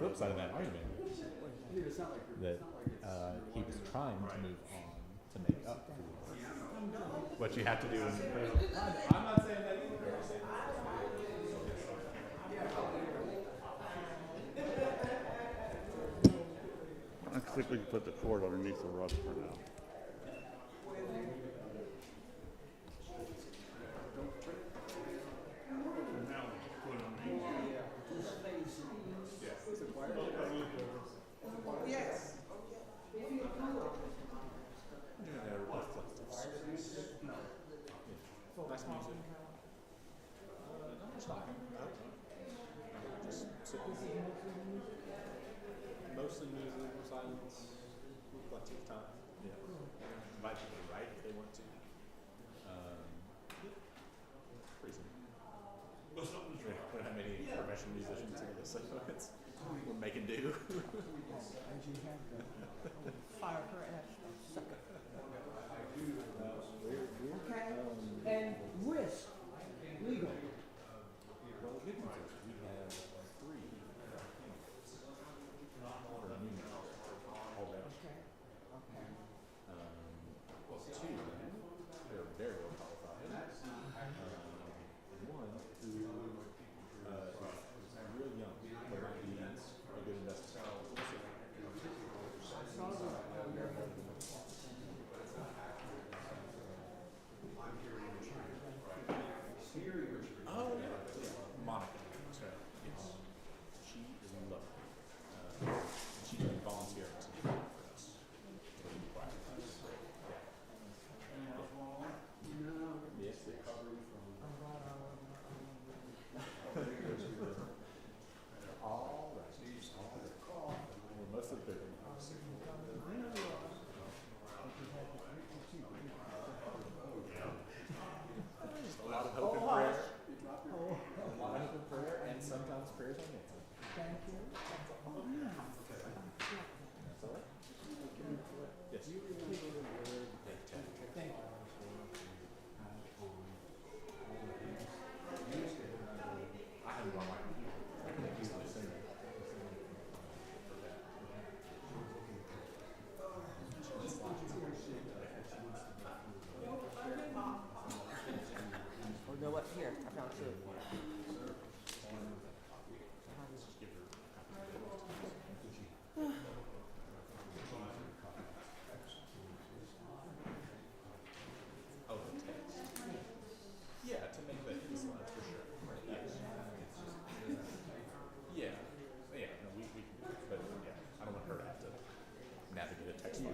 flip side of that argument that he was trying to move on to make up for what you have to do in prison. I'm not saying that either. I think we can put the cord underneath the rug for now. Yes. Nice music. I'm talking. Just sitting. Mostly music, silence, plenty of time. Yeah. Invite people to write if they want to. Pretty simple. We don't have many professional musicians here, so we're making do. Fire her ass. Okay? And risk legal. Well, the good news is we have 3 for new already. Okay. Okay. 2 who are very well qualified. 1 who is real young, but might be a good investment. Oh, yeah. Monica. That's right. Yes. She is lovely. She can volunteer for us. For the choir. Yes, they cover you from all right. Well, most of the people. A lot of hope and prayer. A lot of hope and prayer, and sometimes prayers unanswered. Thank you. That's all right. Yes. Thank you. I have one. I can easily sing it. Oh, you know what? Here, I found 2. Oh, the text. Yeah, to make that easy slides for sure. Yes. Yeah. Yeah. No, we can do that. But yeah, I don't want her to have to navigate a text file.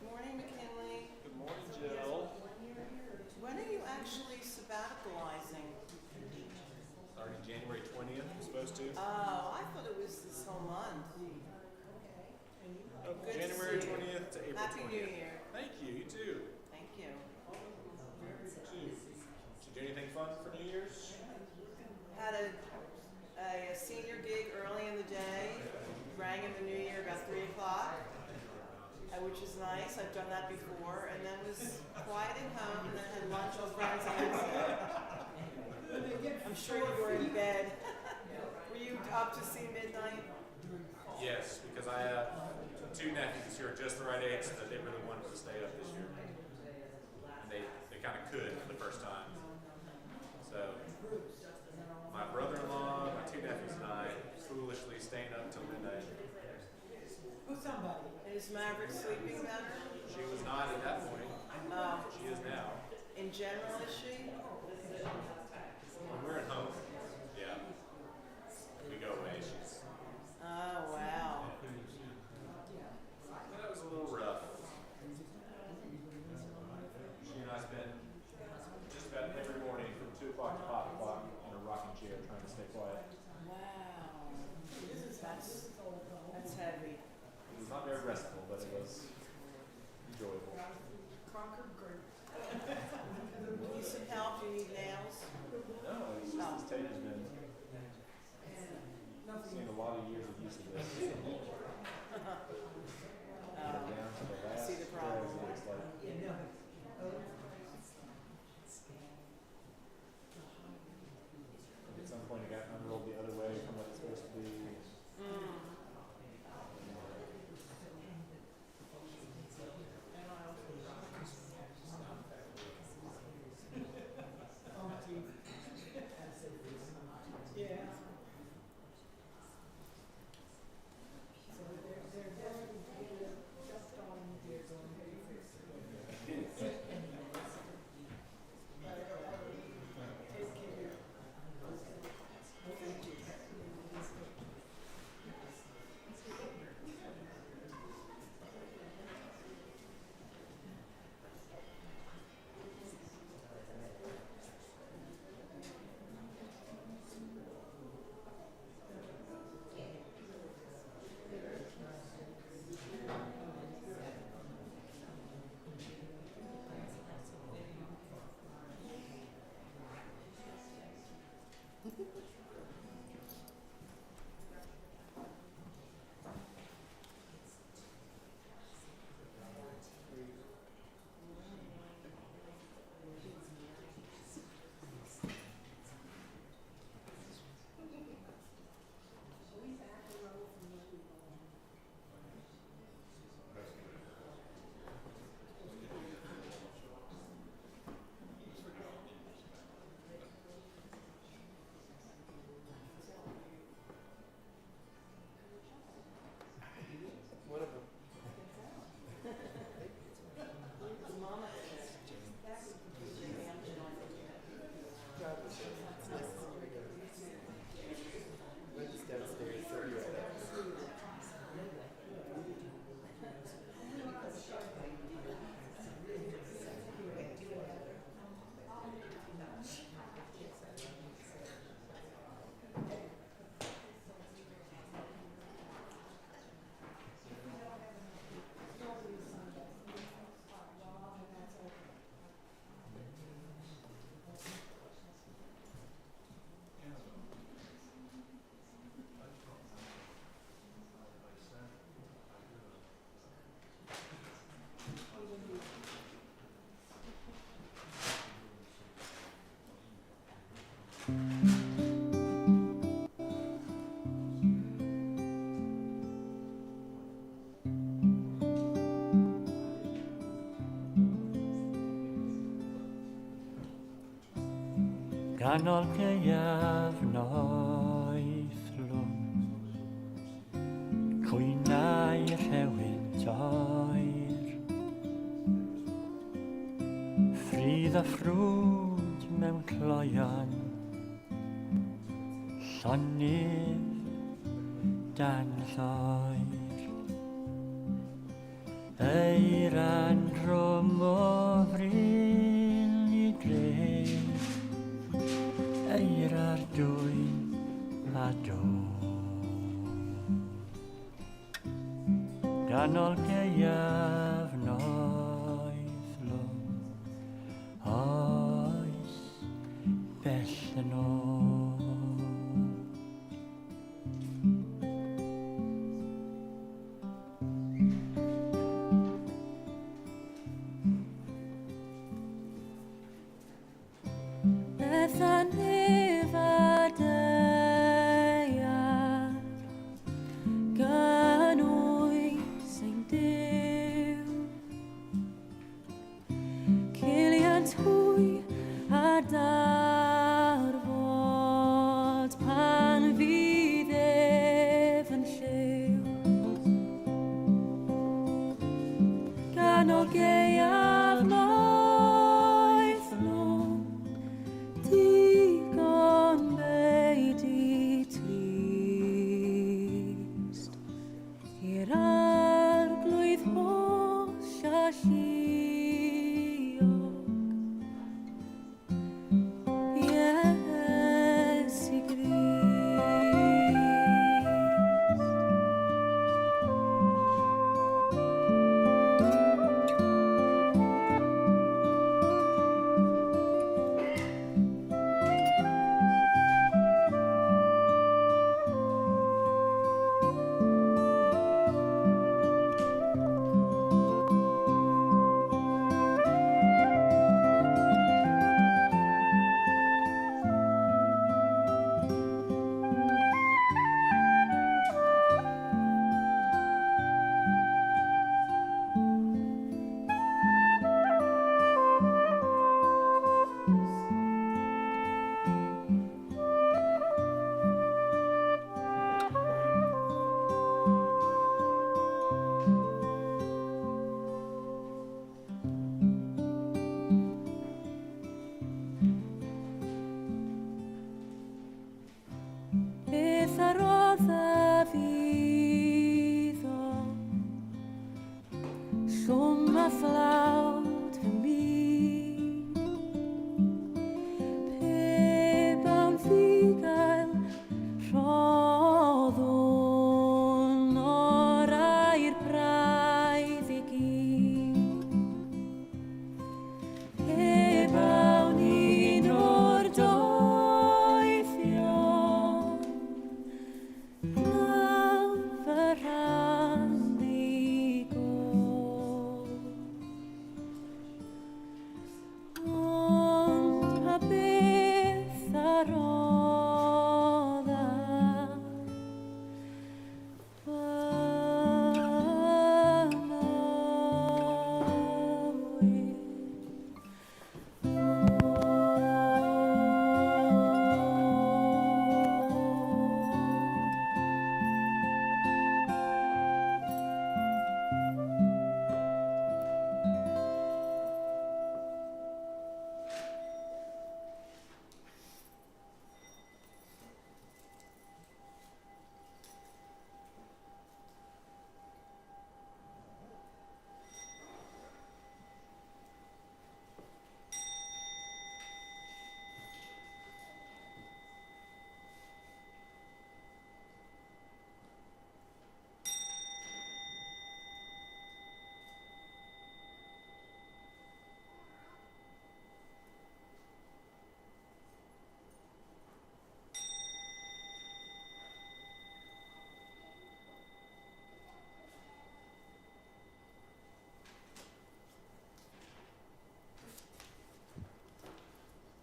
Morning, McKinley. Good morning, Jill. When are you actually sabbaticalizing? Starting January 20th, I'm supposed to. Oh, I thought it was this whole month. Oh, Good to January see you. 20th to April 20th. Happy New Year. Thank you. You too. Thank you. Did you do anything fun for New Year's? Had a senior gig early in the day. Rang in the New Year about 3 o'clock, which is nice. I've done that before. And then was quiet at home and then had lunch with friends and I'm sure you were in bed. Were you up to see midnight? Yes, because I two nephews who are just the right age that they really wanted to stay up this year. And they kind of could for the first time. So my brother-in-law, my two nephews, and I foolishly staying up till midnight. And is Maverick sleeping better? She was not at that point. She is now. In general, is she? When we're at home, yeah. If we go away, she's. Oh, wow. That was a little rough. She and I spent just about every morning from 2 o'clock to 5 o'clock in a rocking chair trying to stay quiet. Wow. That's heavy. It was not very restful, but it was enjoyable. Need some help? Do you need nails? No, it's just this tape has been seeing a lot of years of use of this. Down to the last see the problem. thread, it looks like. At some point, it got unrolled the other way from what it's supposed to be. Ganol gaeaf noethlwm Cwynau rhewyn toer Ffridd a ffrwd mewn cloion Llonydd dan lloer Eiran rhwm o fril I dref Eira'r dwyn a dod Ganol gaeaf noethlwm Oes bell yn ôl Bethan hefyd eiar gan oes Gynt hwy a darfod pan fydd ef yn lliw. Gan o gaeaf noeth nhw, digon beit I trist. I'r arglwydd holl a lliog, Iesu Beth arodda fydd o, llwm a thlawd fy mi. Pe bawn ddigael rhoddwn o'r air braidd I gyd. Pe bawn un o'r doethion, nawr fy rhan ddigol. Ond pa beth arodda fy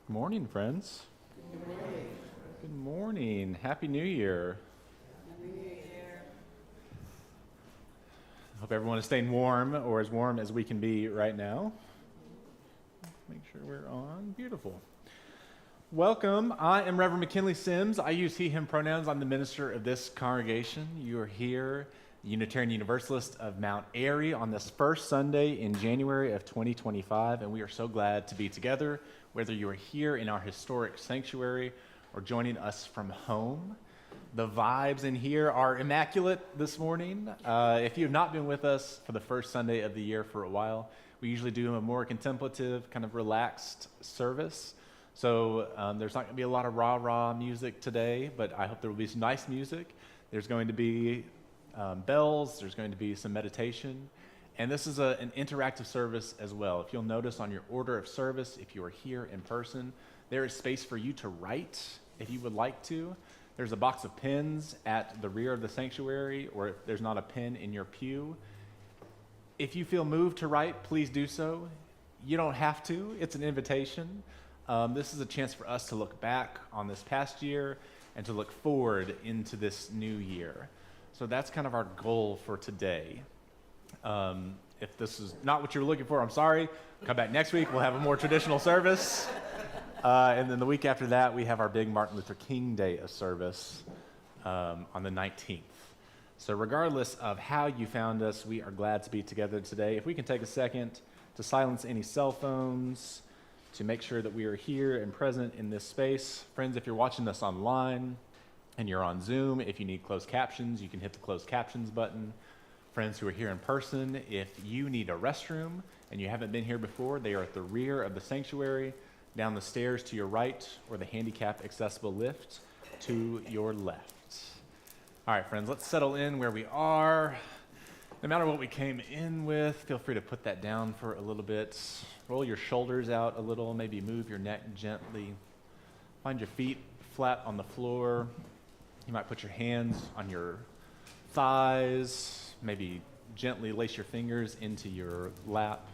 Good morning, friends. Good morning. Happy New Year. Hope everyone is staying warm, or as warm as we can be right now. Make sure we're on. Beautiful. Welcome. I am Reverend McKinley Sims. I use he, him pronouns. I'm the minister of this congregation. You are here, Unitarian Universalist of Mount Airy, on this first Sunday in January of 2025, and we are so glad to be together, whether you are here in our historic sanctuary or joining us from home. The vibes in here are immaculate this morning. If you have not been with us for the first Sunday of the year for a while, we usually do a more contemplative, kind of relaxed service. So there's not going to be a lot of rah-rah music today, but I hope there will be some nice music. There's going to be bells, there's going to be some meditation, and this is an interactive service as well. If you'll notice on your order of service, if you are here in person, there is space for you to write if you would like to. There's a box of pens at the rear of the sanctuary, or if there's not a pen in your pew. If you feel moved to write, please do so. You don't have to. It's an invitation. This is a chance for us to look back on this past year and to look forward into this new year. So that's kind of our goal for today. If this is not what you were looking for, I'm sorry. Come back next week. We'll have a more traditional service. And then the week after that, we have our big Martin Luther King Day service on the 19th. So regardless of how you found us, we are glad to be together today. If we can take a second to silence any cell phones, to make sure that we are here and present in this space. Friends, if you're watching this online and you're on Zoom, if you need closed captions, you can hit the closed captions button. Friends who are here in person, if you need a restroom and you haven't been here before, they are at the rear of the sanctuary, down the stairs to your right, or the handicap accessible lift to your left. All right, friends, let's settle in where we are. No matter what we came in with, feel free to put that down for a little bit. Roll your shoulders out a little, maybe move your neck gently. Find your feet flat on the floor. You might put your hands on your thighs, maybe gently lace your fingers into your lap.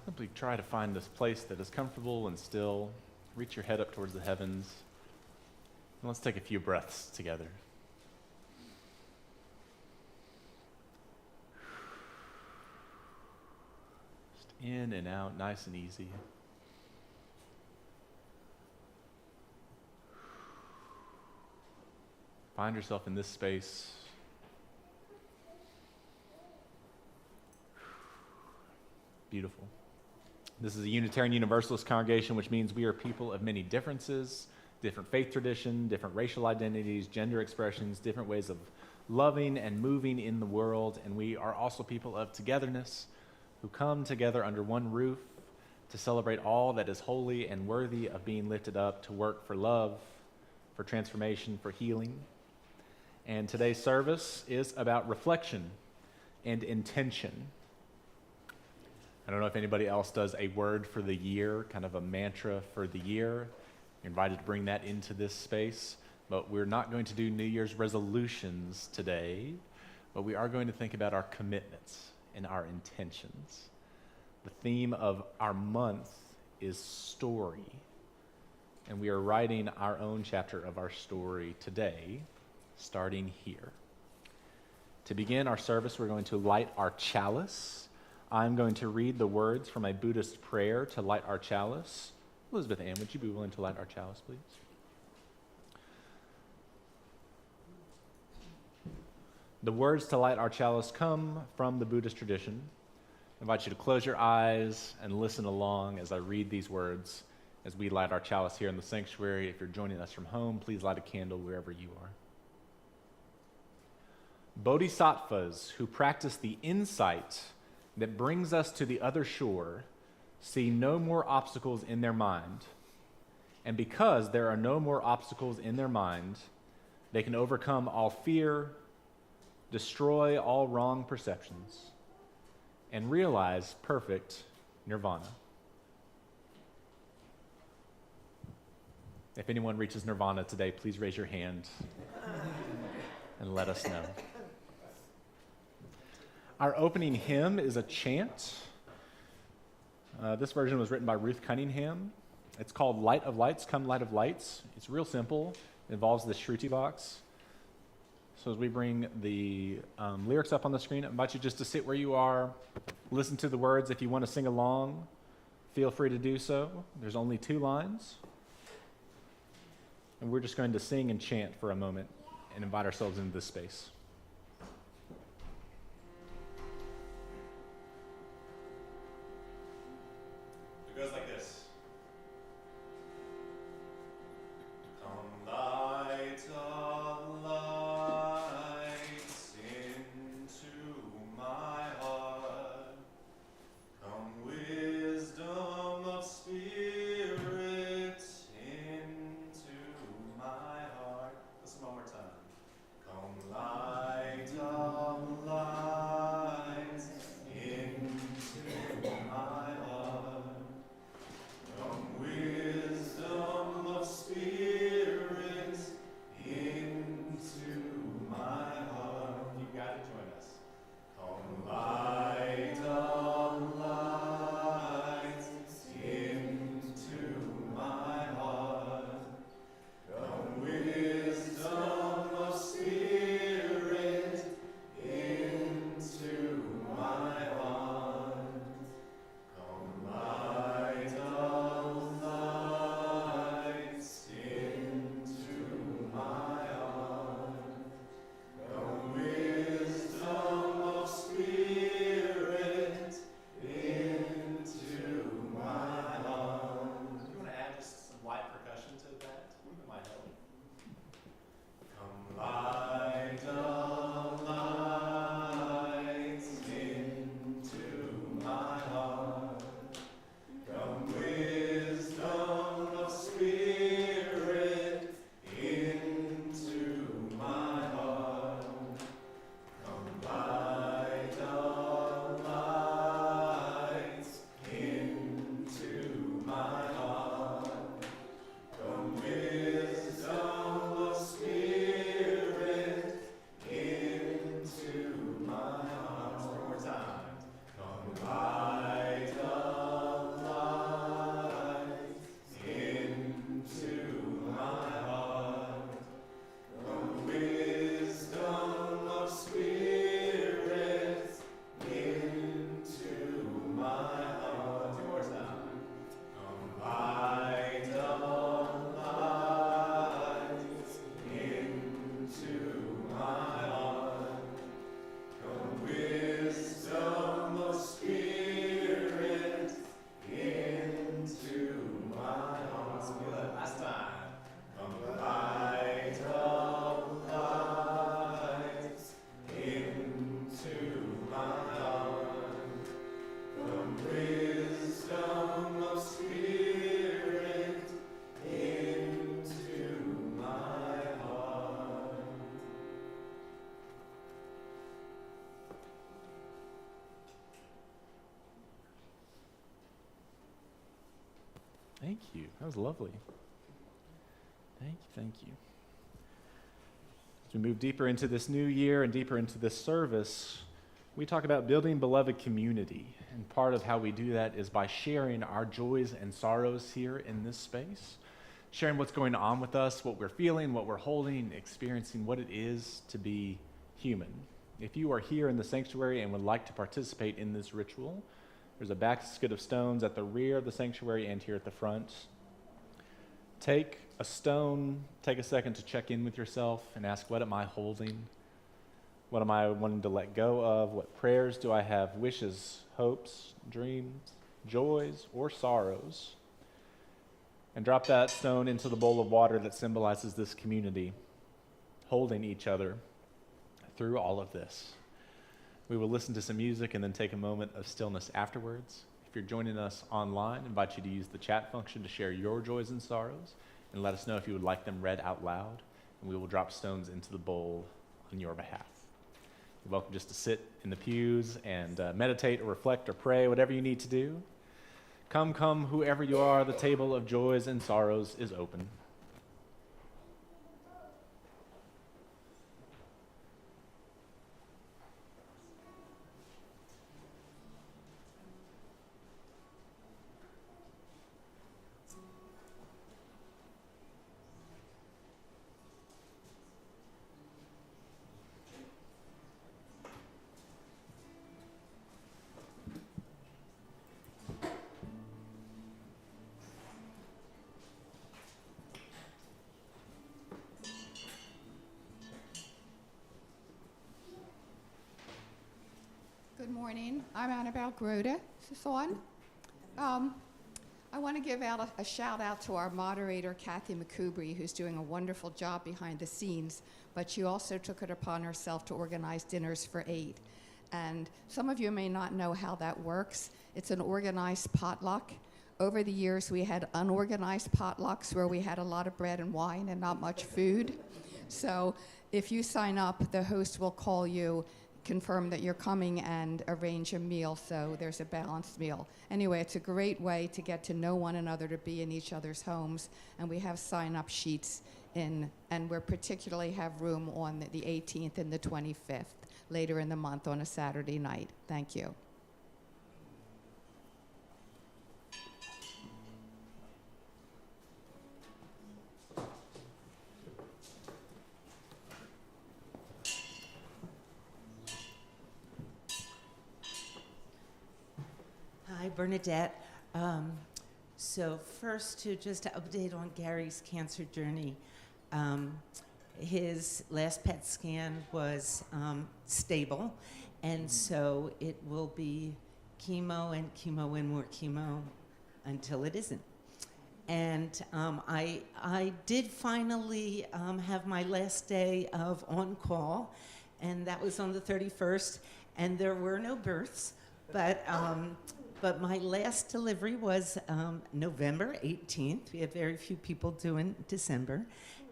Simply try to find this place that is comfortable and still. Reach your head up towards the heavens. And let's take a few breaths together. Just in and out, nice and easy. Find yourself in this space. Beautiful. This is a Unitarian Universalist congregation, which means we are people of many differences, different faith tradition, different racial identities, gender expressions, different ways of loving and moving in the world, and we are also people of togetherness who come together under one roof to celebrate all that is holy and worthy of being lifted up, to work for love, for transformation, for healing. And today's service is about reflection and intention. I don't know if anybody else does a word for the year, kind of a mantra for the year. You're invited to bring that into this space, but we're not going to do New Year's resolutions today, but we are going to think about our commitments and our intentions. The theme of our month is story, and we are writing our own chapter of our story today, starting here. To begin our service, we're going to light our chalice. I'm going to read the words from a Buddhist prayer to light our chalice. Elizabeth Ann, would you be willing to light our chalice, please? The words to light our chalice come from the Buddhist tradition. I invite you to close your eyes and listen along as I read these words as we light our chalice here in the sanctuary. If you're joining us from home, please light a candle wherever you are. Bodhisattvas who practice the insight that brings us to the other shore see no more obstacles in their mind. And because there are no more obstacles in their mind, they can overcome all fear, destroy all wrong perceptions, and realize perfect nirvana. If anyone reaches nirvana today, please raise your hand and let us know. Our opening hymn is a chant. This version was written by Ruth Cunningham. It's called Light of Lights, Come Light of Lights. It's real simple. It involves the Shruti box. So as we bring the lyrics up on the screen, I invite you just to sit where you are, listen to the words. If you want to sing along, feel free to do so. There's only 2 lines. And we're just going to sing and chant for a moment and invite ourselves into this space. It goes like this. Come light of lights into my heart. Come wisdom of spirit into my heart. Listen one more time. Come light Two more time. Light of light into my heart. Come wisdom of spirit into my heart. Let's feel that last time. Come light of light into my heart. Come wisdom of spirit into my heart. Thank you. That was lovely. Thank you. Thank you. As we move deeper into this new year and deeper into this service, we talk about building beloved community. And part of how we do that is by sharing our joys and sorrows here in this space, sharing what's going on with us, what we're feeling, what we're holding, experiencing what it is to be human. If you are here in the sanctuary and would like to participate in this ritual, there's a basket of stones at the rear of the sanctuary and here at the front. Take a stone, take a second to check in with yourself and ask, what am I holding? What am I wanting to let go of? What prayers do I have? Wishes, hopes, dreams, joys, or sorrows? And drop that stone into the bowl of water that symbolizes this community, holding each other through all of this. We will listen to some music and then take a moment of stillness afterwards. If you're joining us online, I invite you to use the chat function to share your joys and sorrows and let us know if you would like them read out loud, and we will drop stones into the bowl on your behalf. You're welcome just to sit in the pews and meditate or reflect or pray, whatever you need to do. Come, whoever you are, the table of joys and sorrows is open. Good morning. I'm Annabelle Groda. Is this on? I want to give out a shout out to our moderator, Kathy McCubry, who's doing a wonderful job behind the scenes, but she also took it upon herself to organize dinners for 8. And some of you may not know how that works. It's an organized potluck. Over the years, we had unorganized potlucks where we had a lot of bread and wine and not much food. So if you sign up, the host will call you, confirm that you're coming, and arrange a meal so there's a balanced meal. Anyway, it's a great way to get to know one another, to be in each other's homes, and we have sign-up sheets in, and we particularly have room on the 18th and the 25th, later in the month on a Saturday night. Thank you. Hi, Bernadette. So first, to just update on Gary's cancer journey. His last PET scan was stable, and so it will be chemo and chemo and more chemo until it isn't. And I did finally have my last day of on-call, and that was on the 31st, and there were no births, but my last delivery was November 18th. We had very few people doing December,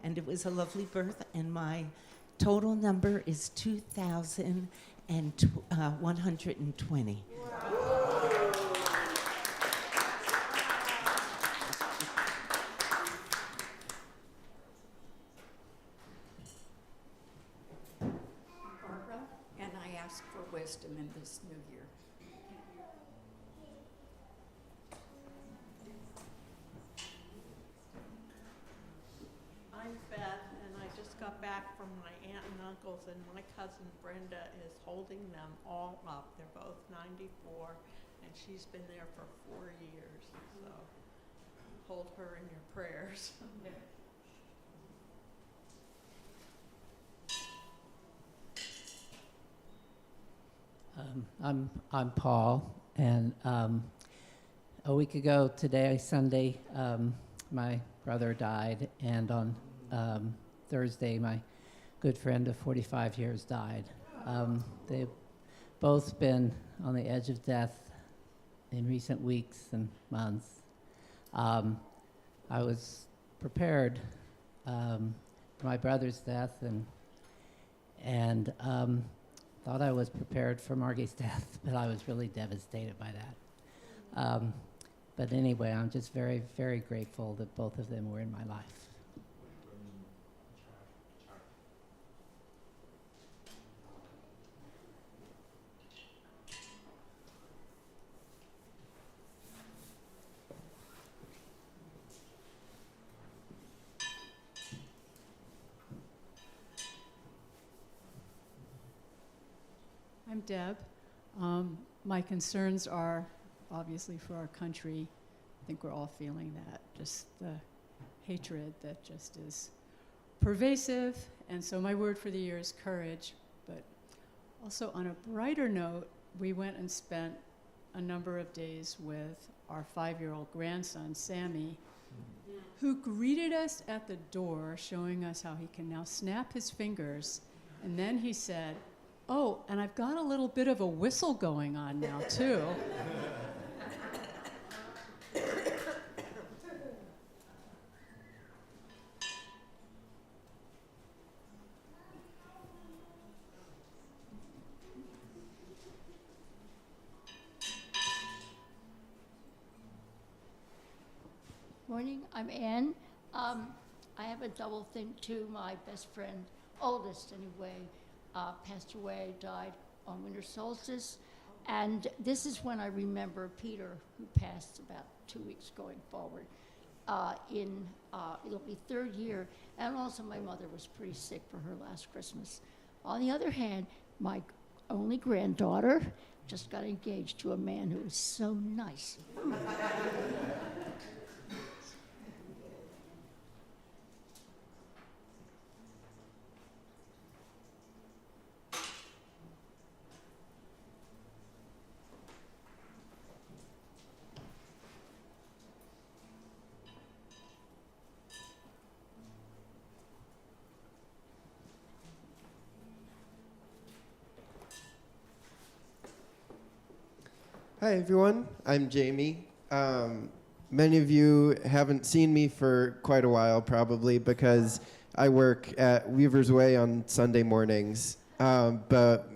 and it was a lovely birth, and my total number is 2,120. Barbara, and I ask for wisdom in this new year. I'm Beth, and I just got back from my aunt and uncles, and my cousin Brenda is holding them all up. They're both 94, and she's been there for 4 years, so hold her in your prayers. I'm Paul, and a week ago today, Sunday, my brother died, and on Thursday, my good friend of 45 years died. They've both been on the edge of death in recent weeks and months. I was prepared for my brother's death, and thought I was prepared for Margie's death, but I was really devastated by that. But anyway, I'm just very, very grateful that both of them were in my life. I'm Deb. My concerns are obviously for our country. I think we're all feeling that, just the hatred that just is pervasive. And so my word for the year is courage. But also on a brighter note, we went and spent a number of days with our 5-year-old grandson, Sammy, who greeted us at the door, showing us how he can now snap his fingers. And then he said, "Oh, and I've got a little bit of a whistle going on now, too." Morning, I'm Ann. I have a double thing too. My best friend, oldest anyway, passed away, died on winter solstice. And this is when I remember Peter, who passed about 2 weeks going forward. It'll be 3rd year, and also my mother was pretty sick for her last Christmas. On the other hand, my only granddaughter just got engaged to a man who was so nice. Hi everyone, I'm Jamie. Many of you haven't seen me for quite a while probably because I work at Weaver's Way on Sunday mornings. But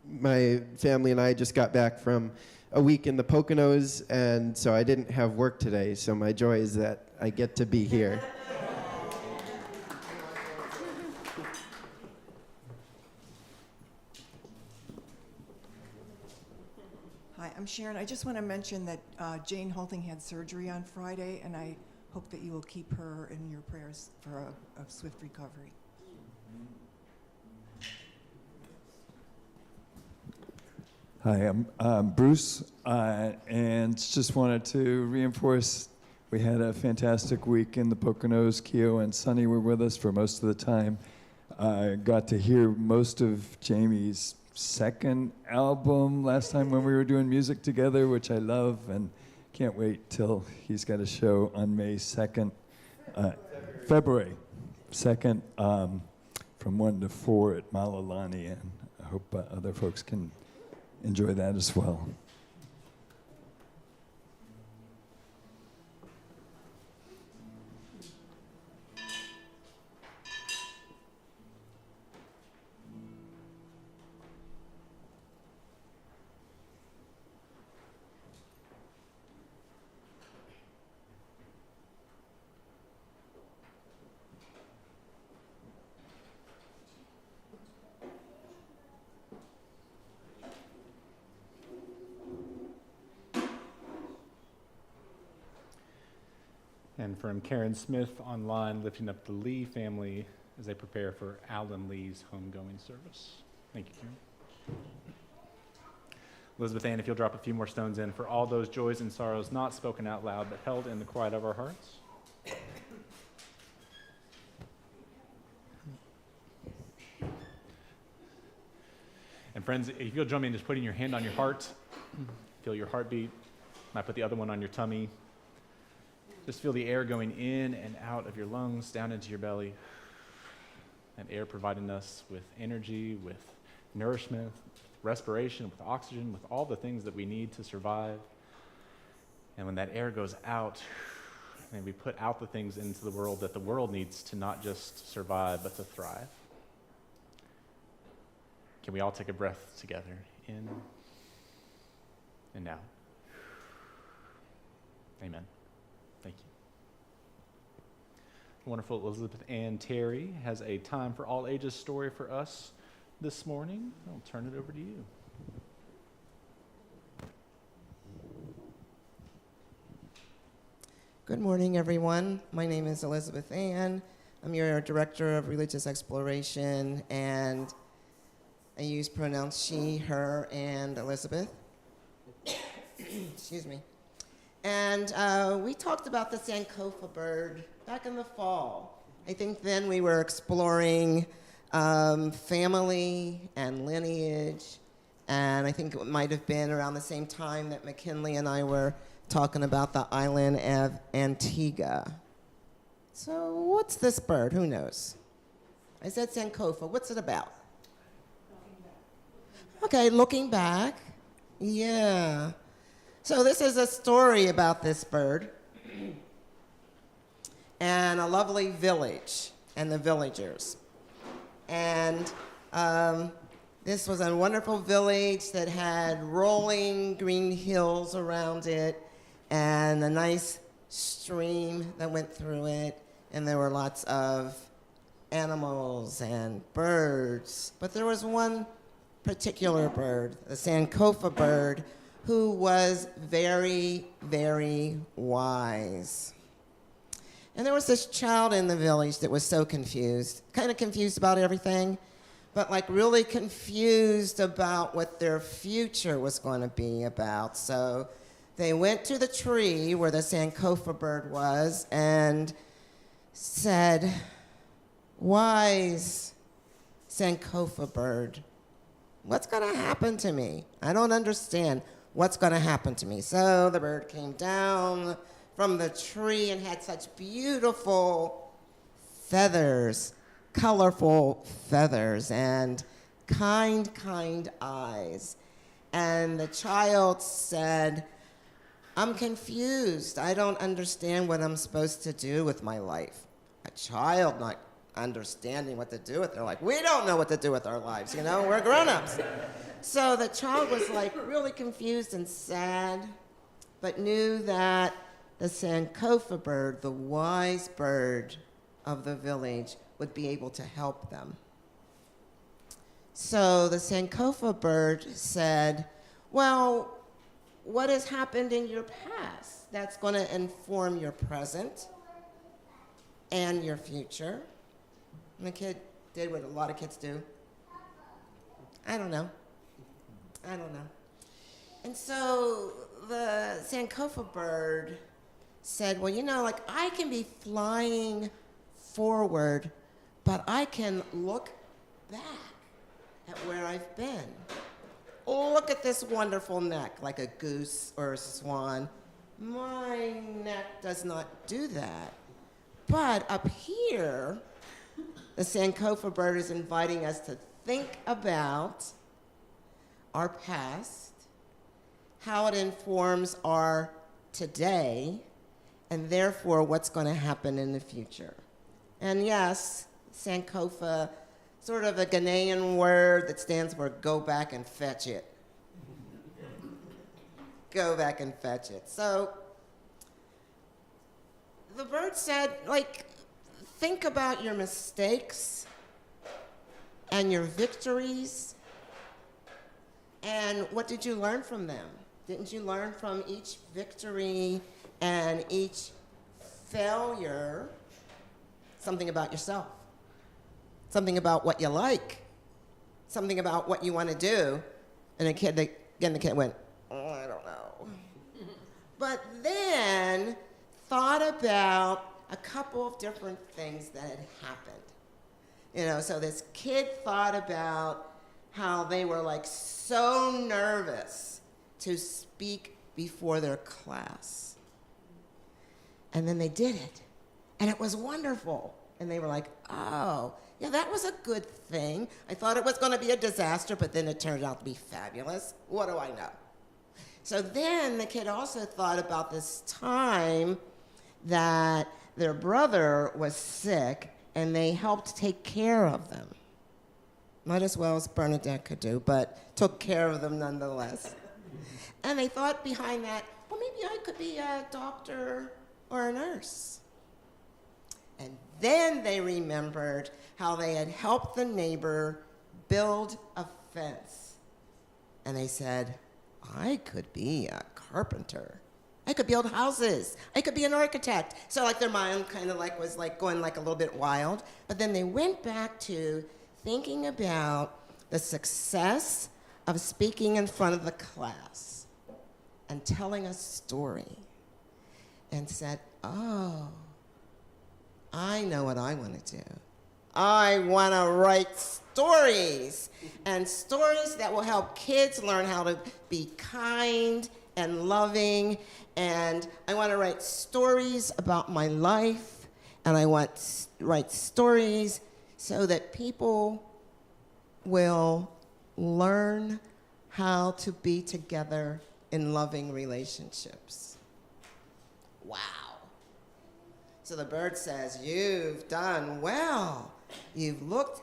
my family and I just got back from a week in the Poconos, and so I didn't have work today, so my joy is that I get to be here. Hi, I'm Sharon. I just want to mention that Jane Holting had surgery on Friday, and I hope that you will keep her in your prayers for a swift recovery. Hi, I'm Bruce, and just wanted to reinforce we had a fantastic week in the Poconos. Keo and Sunny were with us for most of the time. I got to hear most of Jamie's second album last time when we were doing music together, which I love, and can't wait till he's got a show on May 2nd, February 2nd, from 1 to 4 at Malalani, and I hope other folks can enjoy that as well. And from Karen Smith online, lifting up the Lee family as they prepare for Alan Lee's homegoing service. Thank you, Karen. Elizabeth Ann, if you'll drop a few more stones in for all those joys and sorrows not spoken out loud, but held in the quiet of our hearts. And friends, if you'll join me in just putting your hand on your heart, feel your heartbeat. Might put the other one on your tummy. Just feel the air going in and out of your lungs, down into your belly. And air providing us with energy, with nourishment, respiration, with oxygen, with all the things that we need to survive. And when that air goes out, and we put out the things into the world that the world needs to not just survive, but to thrive. Can we all take a breath together? In and out. Amen. Thank you. Wonderful Elizabeth Ann Terry has a Time for All Ages story for us this morning. I'll turn it over to you. Good morning, everyone. My name is Elizabeth Ann. I'm your Director of Religious Exploration, and I use pronouns she, her, and Elizabeth. Excuse me. And we talked about the Sankofa bird back in the fall. I think then we were exploring family and lineage, and I think it might have been around the same time that McKinley and I were talking about the island of Antigua. So what's this bird? Who knows? I said Sankofa. What's it about? Okay, looking back. Yeah. So this is a story about this bird and a lovely village and the villagers. And this was a wonderful village that had rolling green hills around it and a nice stream that went through it. And there were lots of animals and birds. But there was one particular bird, the Sankofa bird, who was very, very wise. And there was this child in the village that was so confused, kind of confused about everything, but like really confused about what their future was going to be about. So they went to the tree where the Sankofa bird was and said, "Wise Sankofa bird, what's going to happen to me? I don't understand what's going to happen to me." So the bird came down from the tree and had such beautiful feathers, colorful feathers, and kind, kind eyes. And the child said, "I'm confused. I don't understand what I'm supposed to do with my life." A child not understanding what to do with their life. We don't know what to do with our lives, you know, we're grown-ups. So the child was like really confused and sad, but knew that the Sankofa bird, the wise bird of the village, would be able to help them. So the Sankofa bird said, "Well, what has happened in your past that's going to inform your present and your future?" And the kid did what a lot of kids do. I don't know. And so the Sankofa bird said, "Well, you know, like I can be flying forward, but I can look back at where I've been. Look at this wonderful neck, like a goose or a swan. My neck does not do that. But up here, the Sankofa bird is inviting us to think about our past, how it informs our today, and therefore what's going to happen in the future." And yes, Sankofa, sort of a Ghanaian word that stands for go back and fetch it. Go back and fetch it. So the bird said, like, think about your mistakes and your victories, and what did you learn from them? Didn't you learn from each victory and each failure something about yourself? Something about what you like, something about what you want to do. And the kid Again, the kid went, oh, I don't know. But then thought about a couple of different things that had happened. So this kid thought about how they were like so nervous to speak before their class. And then they did it. And it was wonderful. And they were like, oh, yeah, that was a good thing. I thought it was going to be a disaster, but then it turned out to be fabulous. What do I know? So then the kid also thought about this time that their brother was sick and they helped take care of them. Not as well as Bernadette could do, but took care of them nonetheless. And they thought behind that, well, maybe I could be a doctor or a nurse. And then they remembered how they had helped the neighbor build a fence. And they said, I could be a carpenter. I could build houses. I could be an architect. So like their mind kind of like was like going like a little bit wild. But then they went back to thinking about the success of speaking in front of the class and telling a story and said, oh, I know what I want to do. I want to write stories, and stories that will help kids learn how to be kind and loving. And I want to write stories about my life, and I want to write stories so that people will learn how to be together in loving relationships. Wow. So the bird says, you've done well. You've looked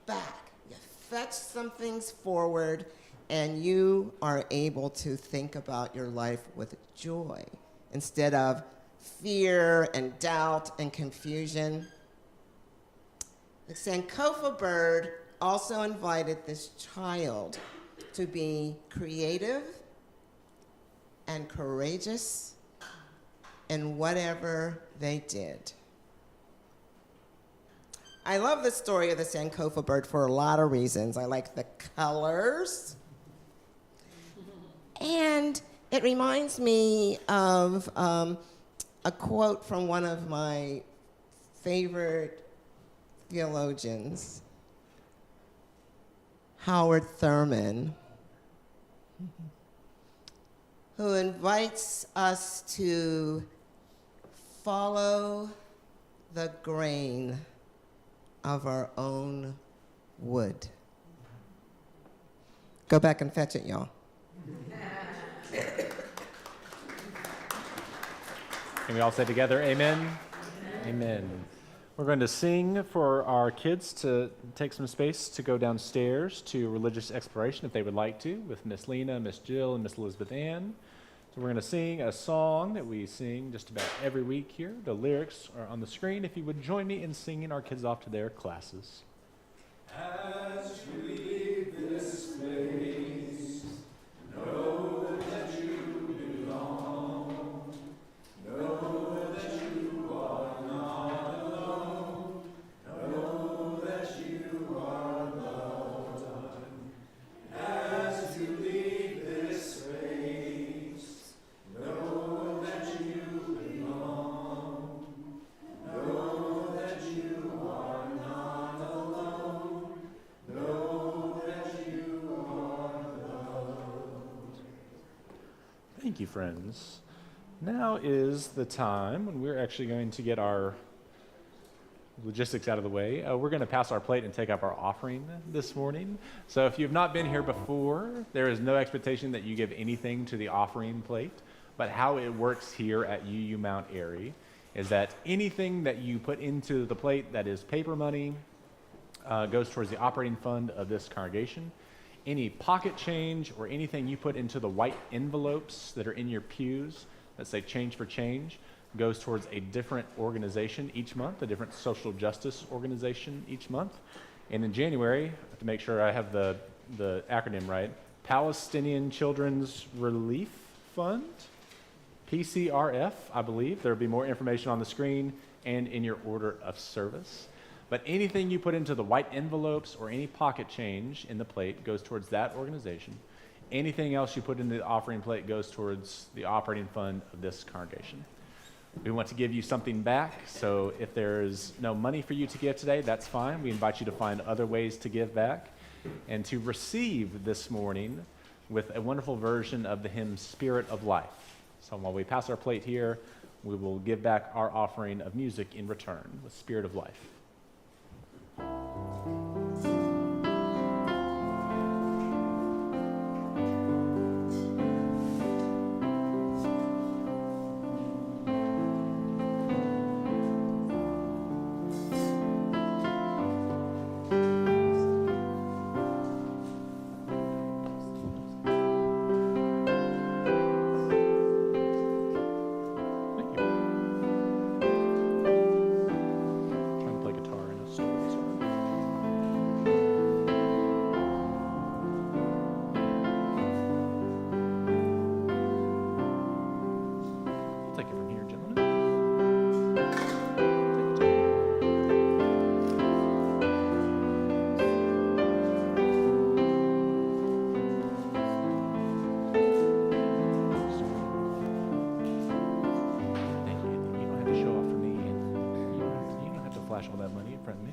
back. You fetched some things forward, and you are able to think about your life with joy instead of fear and doubt and confusion. The Sankofa bird also invited this child to be creative and courageous in whatever they did. I love the story of the Sankofa bird for a lot of reasons. I like the colors. And it reminds me of a quote from one of my favorite theologians, Howard Thurman, who invites us to follow the grain of our own wood. Go back and fetch it, y'all. Can we all say together, amen? Amen. We're going to sing for our kids to take some space to go downstairs to religious exploration if they would like to, with Miss Lena, Miss Jill, and Miss Elizabeth Ann. So we're going to sing a song that we sing just about every week here. The lyrics are on the screen. If you would join me in singing our kids off to their classes. As you leave this place, know that you belong. Know that you are not alone. Know that you are loved. As you leave this space, know that you belong. Know that you are not alone. Know that you are loved. Thank you, friends. Now is the time when we're actually going to get our logistics out of the way. We're going to pass our plate and take up our offering this morning. So if you've not been here before, there is no expectation that you give anything to the offering plate. But how it works here at UU Mount Airy is that anything that you put into the plate that is paper money goes towards the operating fund of this congregation. Any pocket change or anything you put into the white envelopes that are in your pews that say Change for Change goes towards a different organization each month, a different social justice organization each month. And in January, to make sure I have the acronym right, Palestinian Children's Relief Fund, PCRF, I believe. There will be more information on the screen and in your order of service. But anything you put into the white envelopes or any pocket change in the plate goes towards that organization. Anything else you put in the offering plate goes towards the operating fund of this congregation. We want to give you something back, so if there's no money for you to give today, that's fine. We invite you to find other ways to give back and to receive this morning with a wonderful version of the hymn Spirit of Life. So while we pass our plate here, we will give back our offering of music in return with Spirit of Life. All that money in front of me.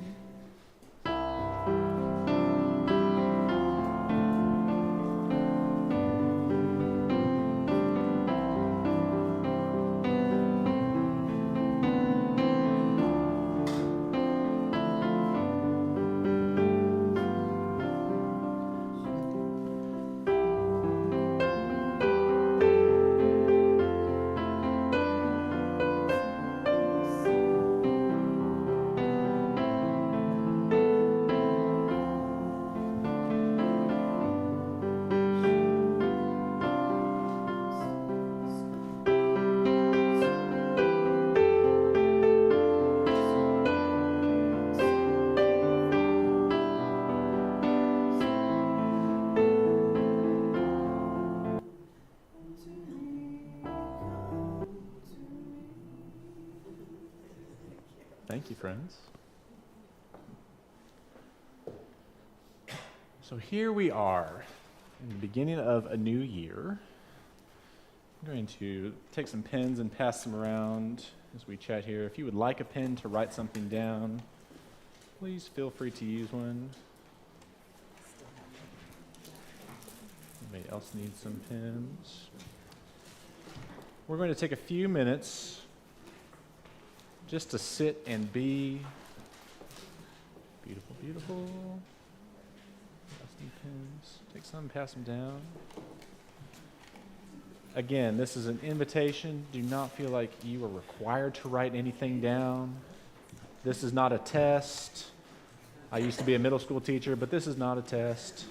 Thank you, friends. So here we are in the beginning of a new year. I'm going to take some pens and pass them around as we chat here. If you would like a pen to write something down, please feel free to use one. Anybody else need some pens? We're going to take a few minutes just to sit and be. Beautiful, beautiful. Pass some pens. Take some, pass them down. Again, this is an invitation. Do not feel like you are required to write anything down. This is not a test. I used to be a middle school teacher, but this is not a test.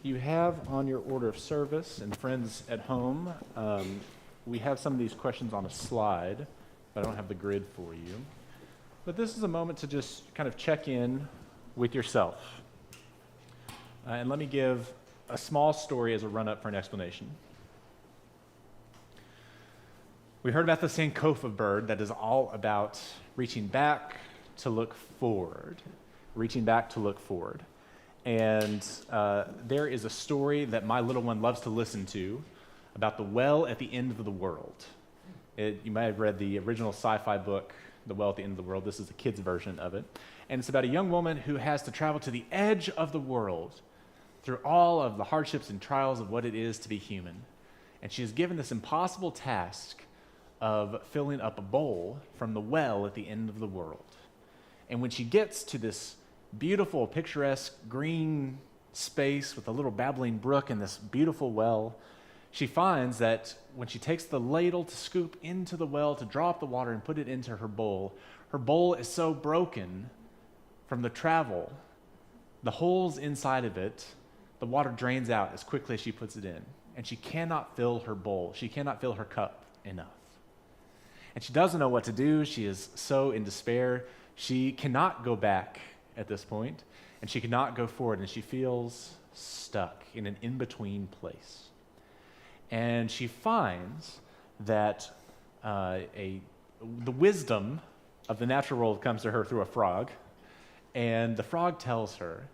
You have on your order of service, and friends at home, we have some of these questions on a slide, but I don't have the grid for you. But this is a moment to just kind of check in with yourself. And let me give a small story as a run-up for an explanation. We heard about the Sankofa bird that is all about reaching back to look forward, reaching back to look forward. And there is a story that my little one loves to listen to about the well at the end of the world. You might have read the original sci-fi book, The Well at the End of the World. This is a kid's version of it. And it's about a young woman who has to travel to the edge of the world through all of the hardships and trials of what it is to be human. And she is given this impossible task of filling up a bowl from the well at the end of the world. And when she gets to this beautiful, picturesque green space with a little babbling brook and this beautiful well, she finds that when she takes the ladle to scoop into the well to draw up the water and put it into her bowl is so broken from the travel, the holes inside of it, the water drains out as quickly as she puts it in. And she cannot fill her bowl. She cannot fill her cup enough. And she doesn't know what to do. She is so in despair. She cannot go back at this point, and she cannot go forward, and she feels stuck in an in-between place. And she finds that the wisdom of the natural world comes to her through a frog, and the frog tells her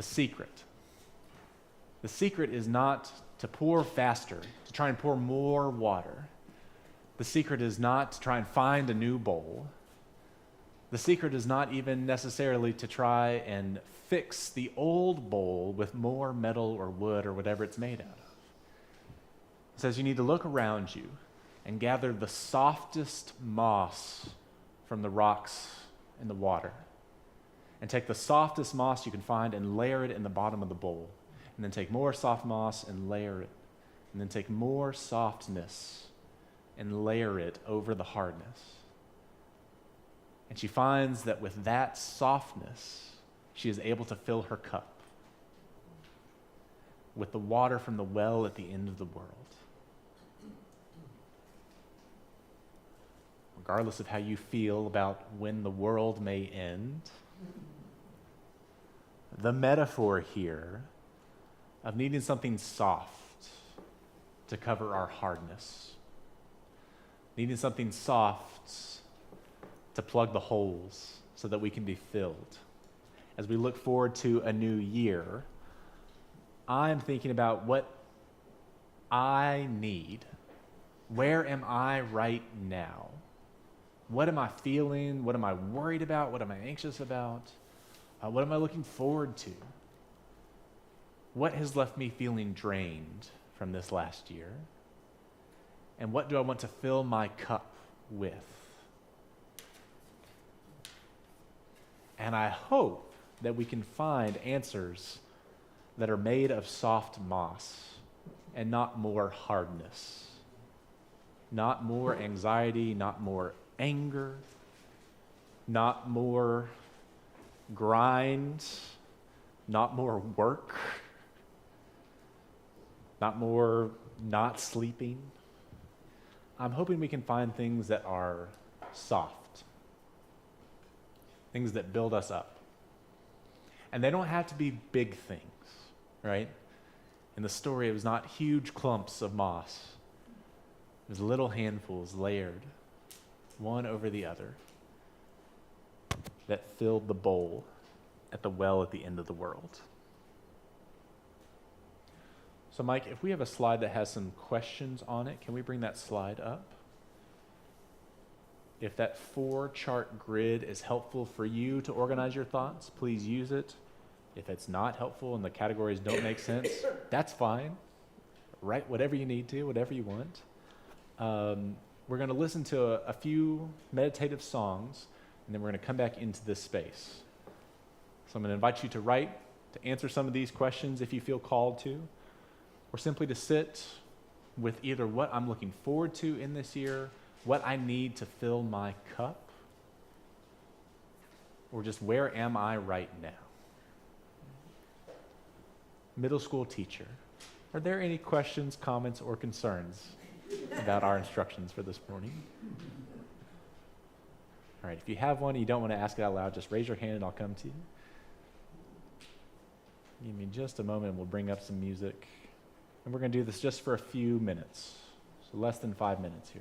the secret. The secret is not to pour faster, to try and pour more water. The secret is not to try and find a new bowl. The secret is not even necessarily to try and fix the old bowl with more metal or wood or whatever it's made out of. It says you need to look around you and gather the softest moss from the rocks in the water, and take the softest moss you can find and layer it in the bottom of the bowl, and then take more soft moss and layer it, and then take more softness and layer it over the hardness. And she finds that with that softness, she is able to fill her cup with the water from the well at the end of the world. Regardless of how you feel about when the world may end, the metaphor here of needing something soft to cover our hardness, needing something soft to plug the holes so that we can be filled. As we look forward to a new year, I'm thinking about what I need. Where am I right now? What am I feeling? What am I worried about? What am I anxious about? What am I looking forward to? What has left me feeling drained from this last year? And what do I want to fill my cup with? And I hope that we can find answers that are made of soft moss and not more hardness, not more anxiety, not more anger, not more grind, not more work, not more not sleeping. I'm hoping we can find things that are soft, things that build us up. And they don't have to be big things, right? In the story, it was not huge clumps of moss. It was little handfuls layered, one over the other, that filled the bowl at the well at the end of the world. So Mike, if we have a slide that has some questions on it, can we bring that slide up? If that 4-chart grid is helpful for you to organize your thoughts, please use it. If it's not helpful and the categories don't make sense, that's fine. Write whatever you need to, whatever you want. We're going to listen to a few meditative songs, and then we're going to come back into this space. So I'm going to invite you to write, to answer some of these questions if you feel called to, or simply to sit with either what I'm looking forward to in this year, what I need to fill my cup, or just where am I right now? Middle school teacher, are there any questions, comments, or concerns about our instructions for this morning? All right, if you have one and you don't want to ask it out loud, just raise your hand and I'll come to you. Give me just a moment and we'll bring up some music. And we're going to do this just for a few minutes, so less than 5 minutes here.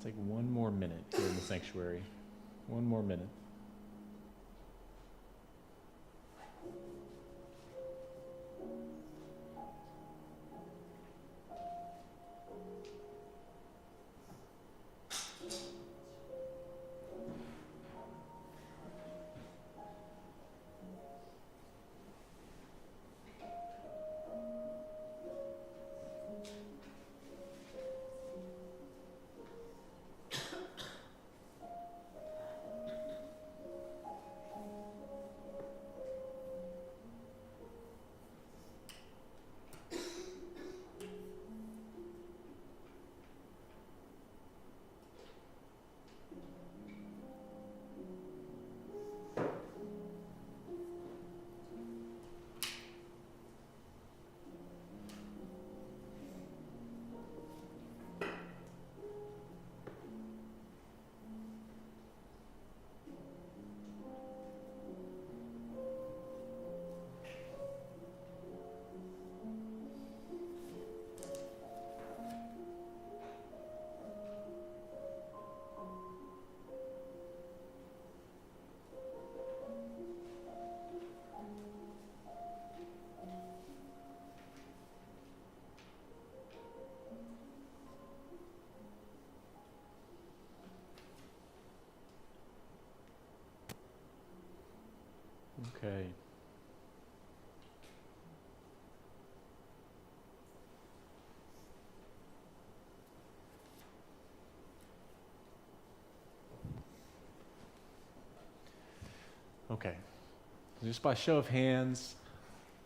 take one more minute here in the sanctuary. One more minute. Okay. Okay. Just by show of hands,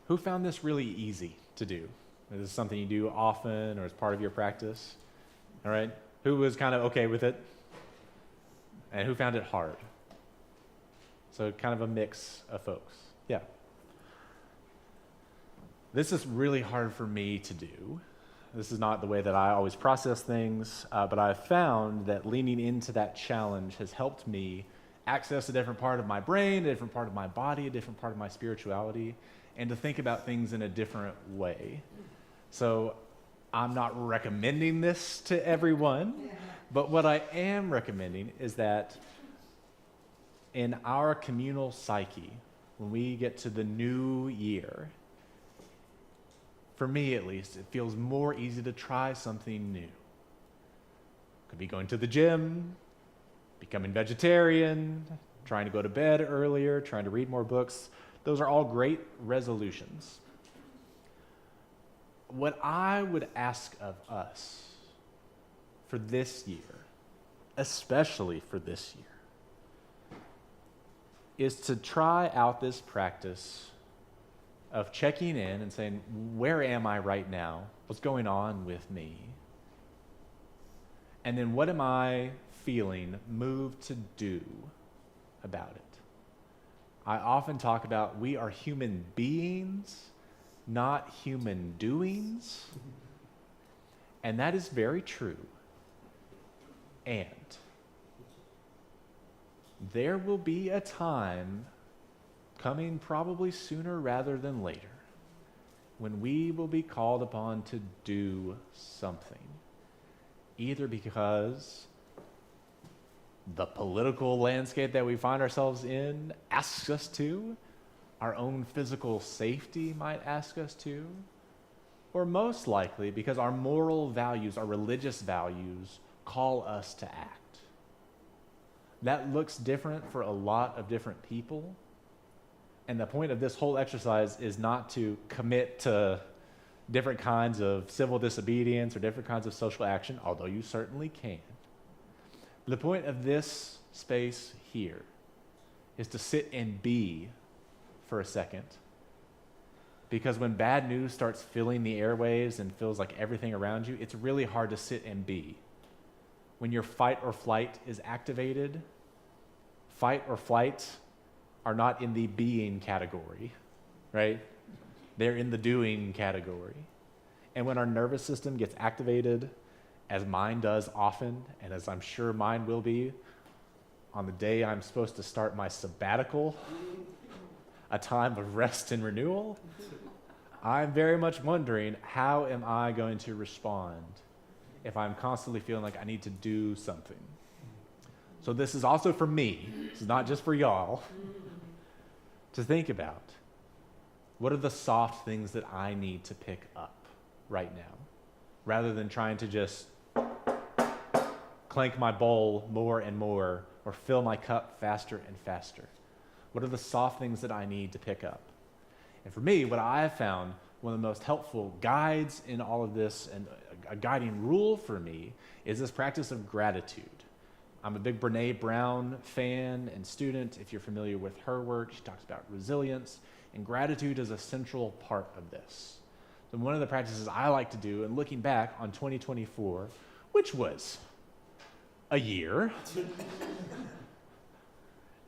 who found this really easy to do? Is this something you do often or as part of your practice? All right. Who was kind of okay with it? And who found it hard? So kind of a mix of folks. Yeah. This is really hard for me to do. This is not the way that I always process things, but I've found that leaning into that challenge has helped me access a different part of my brain, a different part of my body, a different part of my spirituality, and to think about things in a different way. So I'm not recommending this to everyone, but what I am recommending is that in our communal psyche, when we get to the new year, for me at least, it feels more easy to try something new. Could be going to the gym, becoming vegetarian, trying to go to bed earlier, trying to read more books. Those are all great resolutions. What I would ask of us for this year, especially for this year, is to try out this practice of checking in and saying, where am I right now? What's going on with me? And then what am I feeling moved to do about it? I often talk about we are human beings, not human doings. And that is very true. And there will be a time coming probably sooner rather than later when we will be called upon to do something, either because the political landscape that we find ourselves in asks us to, our own physical safety might ask us to, or most likely because our moral values, our religious values call us to act. That looks different for a lot of different people. And the point of this whole exercise is not to commit to different kinds of civil disobedience or different kinds of social action, although you certainly can. The point of this space here is to sit and be for a second. Because when bad news starts filling the airwaves and feels like everything around you, it's really hard to sit and be. When your fight or flight is activated, fight or flight are not in the being category, right? They're in the doing category. And when our nervous system gets activated, as mine does often, and as I'm sure mine will be on the day I'm supposed to start my sabbatical, a time of rest and renewal, I'm very much wondering, how am I going to respond if I'm constantly feeling like I need to do something. So this is also for me, this is not just for y'all, to think about. What are the soft things that I need to pick up right now? Rather than trying to just clank my bowl more and more or fill my cup faster and faster. What are the soft things that I need to pick up? And for me, what I have found, one of the most helpful guides in all of this and a guiding rule for me is this practice of gratitude. I'm a big Brené Brown fan and student. If you're familiar with her work, she talks about resilience, and gratitude is a central part of this. So one of the practices I like to do, and looking back on 2024, which was a year,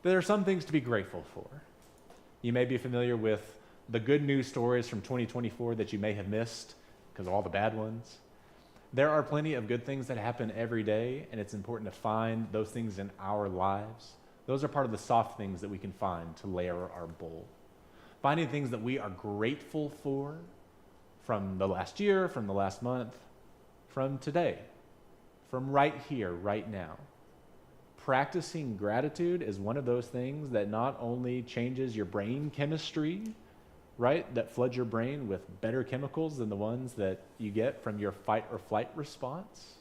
there are some things to be grateful for. You may be familiar with the good news stories from 2024 that you may have missed because of all the bad ones. There are plenty of good things that happen every day, and it's important to find those things in our lives. Those are part of the soft things that we can find to layer our bowl. Finding things that we are grateful for from the last year, from the last month, from today, from right here, right now. Practicing gratitude is one of those things that not only changes your brain chemistry, right, that floods your brain with better chemicals than the ones that you get from your fight or flight response.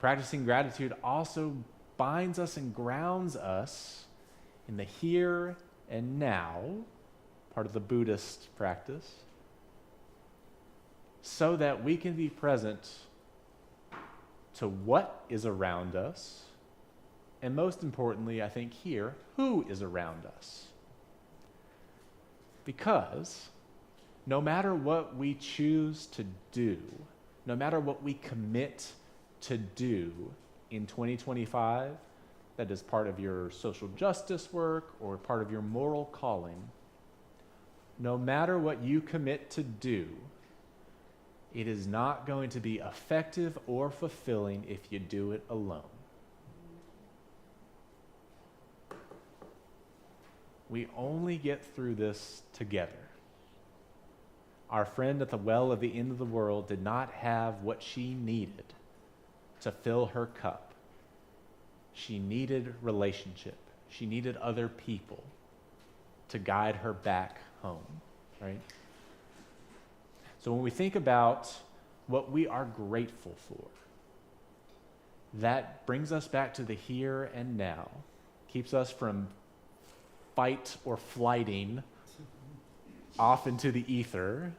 Practicing gratitude also binds us and grounds us in the here and now, part of the Buddhist practice, so that we can be present to what is around us, and most importantly, I think here, who is around us. Because no matter what we choose to do, no matter what we commit to do in 2025, that is part of your social justice work or part of your moral calling, no matter what you commit to do, it is not going to be effective or fulfilling if you do it alone. We only get through this together. Our friend at the well of the end of the world did not have what she needed to fill her cup. She needed relationship. She needed other people to guide her back home, right? So when we think about what we are grateful for, that brings us back to the here and now, keeps us from fight or flighting off into the ether,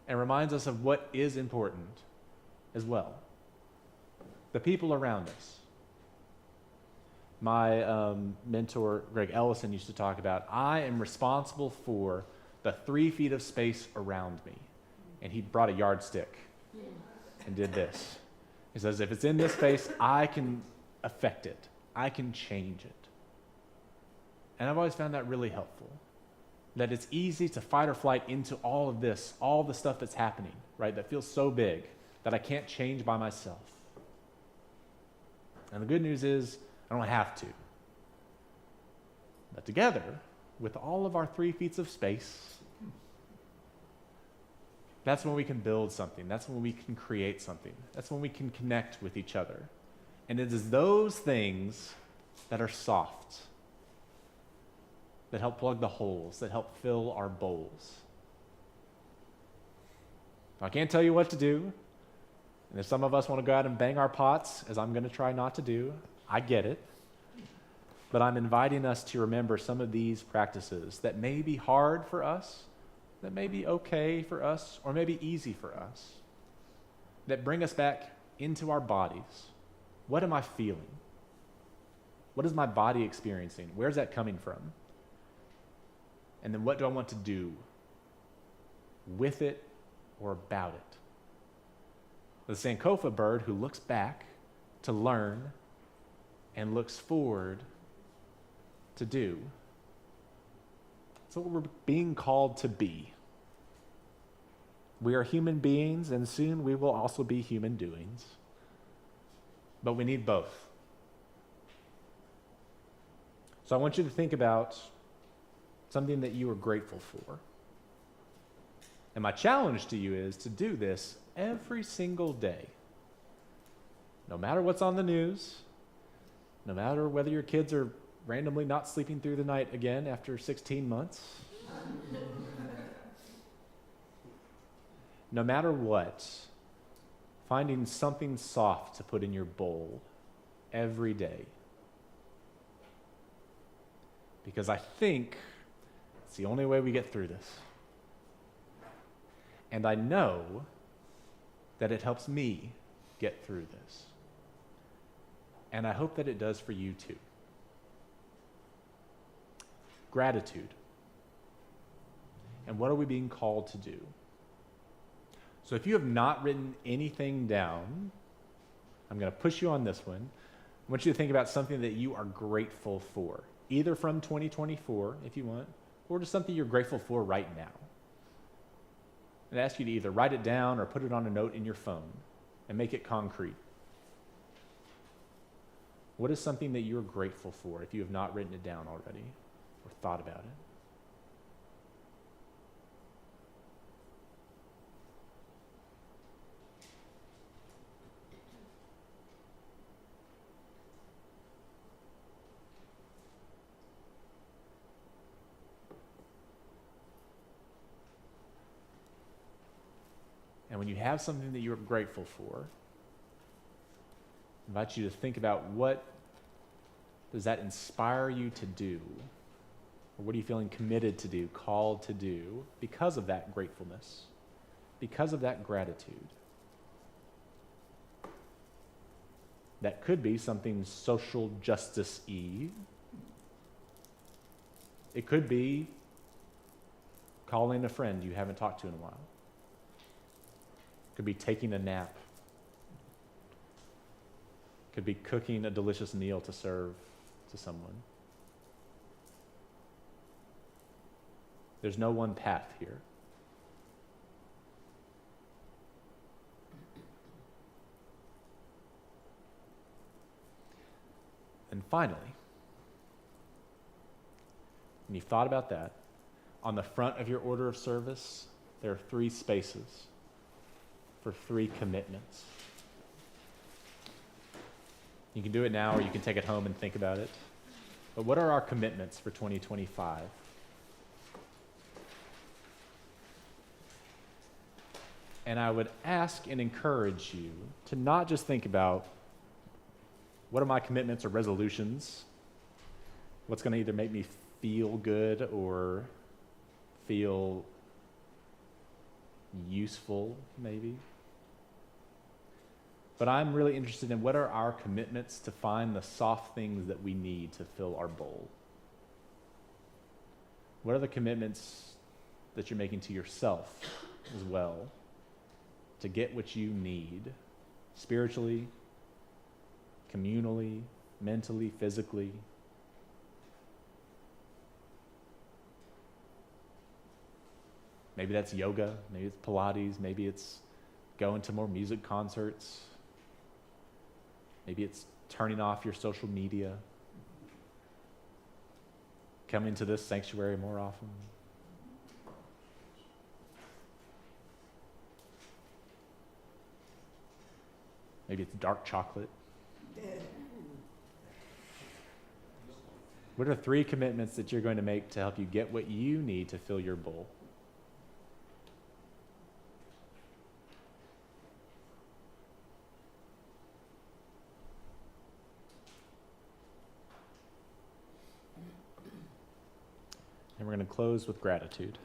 and reminds us of what is important as well. The people around us. My mentor, Greg Ellison, used to talk about, I am responsible for the 3 feet of space around me. And he brought a yardstick and did this. He says, if it's in this space, I can affect it. I can change it. And I've always found that really helpful. That it's easy to fight or flight into all of this, all the stuff that's happening, right? That feels so big that I can't change by myself. And the good news is, I don't have to. But together, with all of our 3 feet of space, that's when we can build something. That's when we can create something. That's when we can connect with each other. And it is those things that are soft, that help plug the holes, that help fill our bowls. I can't tell you what to do. And if some of us want to go out and bang our pots, as I'm going to try not to do, I get it. But I'm inviting us to remember some of these practices that may be hard for us, that may be okay for us, or maybe easy for us, that bring us back into our bodies. What am I feeling? What is my body experiencing? Where's that coming from? And then what do I want to do with it or about it? The Sankofa bird who looks back to learn and looks forward to do. That's what we're being called to be. We are human beings, and soon we will also be human doings. But we need both. So I want you to think about something that you are grateful for. And my challenge to you is to do this every single day. no matter what's on the news, no matter whether your kids are randomly not sleeping through the night again after 16 months, no matter what, finding something soft to put in your bowl every day. Because I think it's the only way we get through this. And I know that it helps me get through this. And I hope that it does for you too. Gratitude. And what are we being called to do? So if you have not written anything down, I'm going to push you on this one. I want you to think about something that you are grateful for, either from 2024, if you want, or just something you're grateful for right now. And I ask you to either write it down or put it on a note in your phone and make it concrete. What is something that you're grateful for if you have not written it down already or thought about it? And when you have something that you're grateful for, I invite you to think about what does that inspire you to do? Or what are you feeling committed to do, called to do because of that gratefulness, because of that gratitude? That could be something social justice-y. It could be calling a friend you haven't talked to in a while. Could be taking a nap. Could be cooking a delicious meal to serve to someone. There's no one path here. And finally, when you've thought about that, on the front of your order of service, there are 3 spaces for 3 commitments. You can do it now, or you can take it home and think about it. But what are our commitments for 2025? And I would ask and encourage you to not just think about what are my commitments or resolutions, what's going to either make me feel good or feel useful, maybe. But I'm really interested in what are our commitments to find the soft things that we need to fill our bowl. What are the commitments that you're making to yourself as well to get what you need spiritually, communally, mentally, physically? Maybe that's yoga, maybe it's Pilates, maybe it's going to more music concerts. Maybe it's turning off your social media, coming to this sanctuary more often. Maybe it's dark chocolate. What are 3 commitments that you're going to make to help you get what you need to fill your bowl? And we're going to close with gratitude.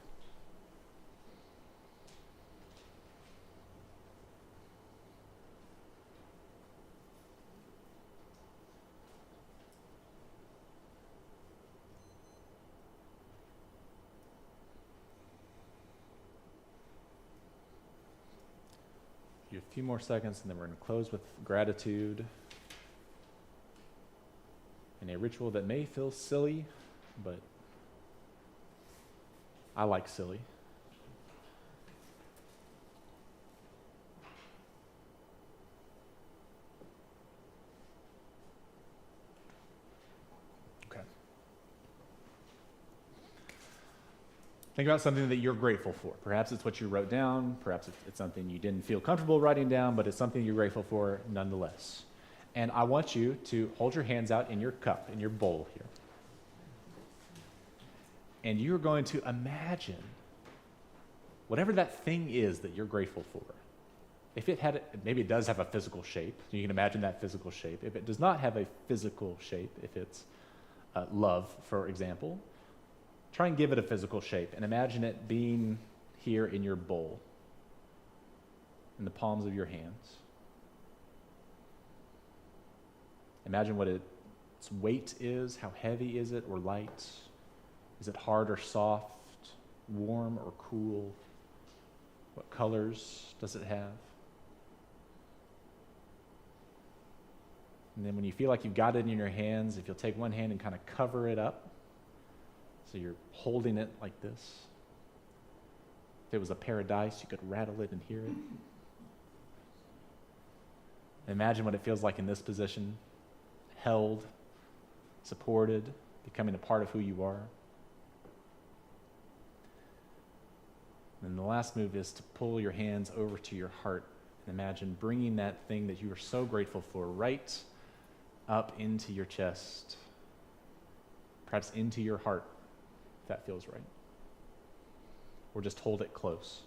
A few more seconds, and then we're going to close with gratitude in a ritual that may feel silly, but I like silly. Okay. Think about something that you're grateful for. Perhaps it's what you wrote down. Perhaps it's something you didn't feel comfortable writing down, but it's something you're grateful for nonetheless. And I want you to hold your hands out in your cup, in your bowl here. And you're going to imagine whatever that thing is that you're grateful for. If it had, maybe it does have a physical shape, you can imagine that physical shape. If it does not have a physical shape, if it's love, for example, try and give it a physical shape and imagine it being here in your bowl, in the palms of your hands. Imagine what its weight is. How heavy is it or light? Is it hard or soft, warm or cool? What colors does it have? And then when you feel like you've got it in your hands, if you'll take one hand and kind of cover it up, so you're holding it like this. If it was a pair of dice, you could rattle it and hear it. Imagine what it feels like in this position, held, supported, becoming a part of who you are. And the last move is to pull your hands over to your heart and imagine bringing that thing that you are so grateful for right up into your chest, perhaps into your heart, if that feels right. Or just hold it close.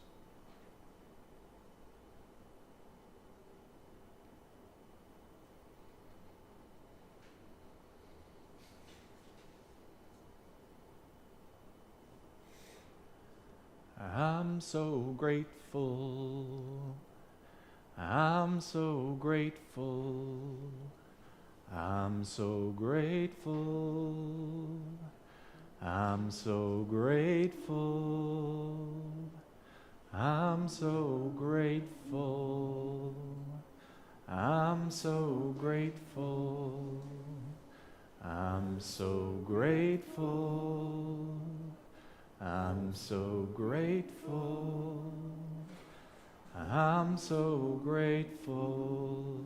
I'm so grateful. I'm so grateful. I'm so grateful. I'm so grateful. I'm so grateful. I'm so grateful. I'm so grateful. I'm so grateful. I'm so grateful.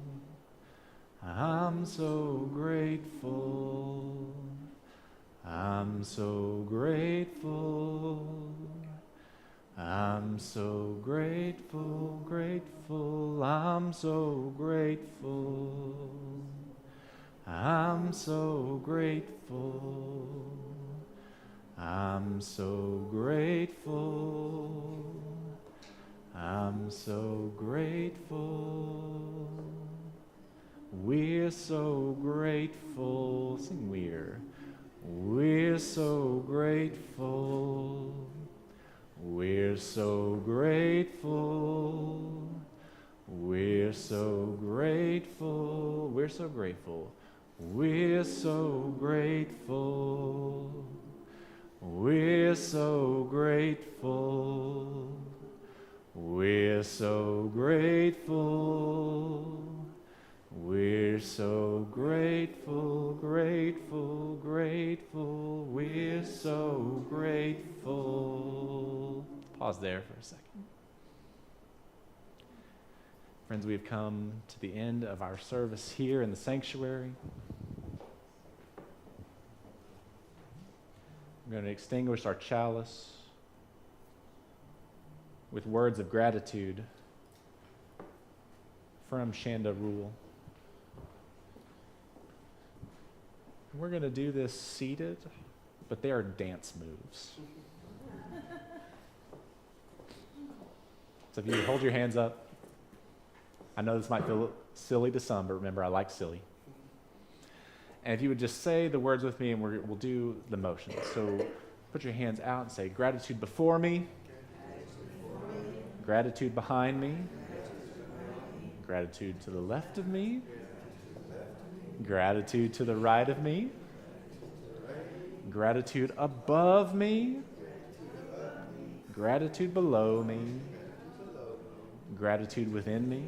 I'm so grateful. I'm so grateful. I'm so grateful, grateful. I'm so grateful. I'm so grateful. I'm so grateful. I'm so grateful. We're so grateful. Sing we're. We're so grateful. We're so grateful. We're so grateful. We're so grateful. We're so grateful. We're so grateful. We're so grateful. We're so grateful, grateful, grateful. We're so grateful. Pause there for a second. Friends, we have come to the end of our service here in the sanctuary. We're going to extinguish our chalice with words of gratitude from Shanda Rule. We're going to do this seated, but they are dance moves. So if you hold your hands up, I know this might feel silly to some, but remember, I like silly. And if you would just say the words with me, and we'll do the motion. So put your hands out and say, gratitude before me, gratitude behind me, gratitude to the left of me, gratitude to the right of me, gratitude above me, gratitude below me, gratitude within me,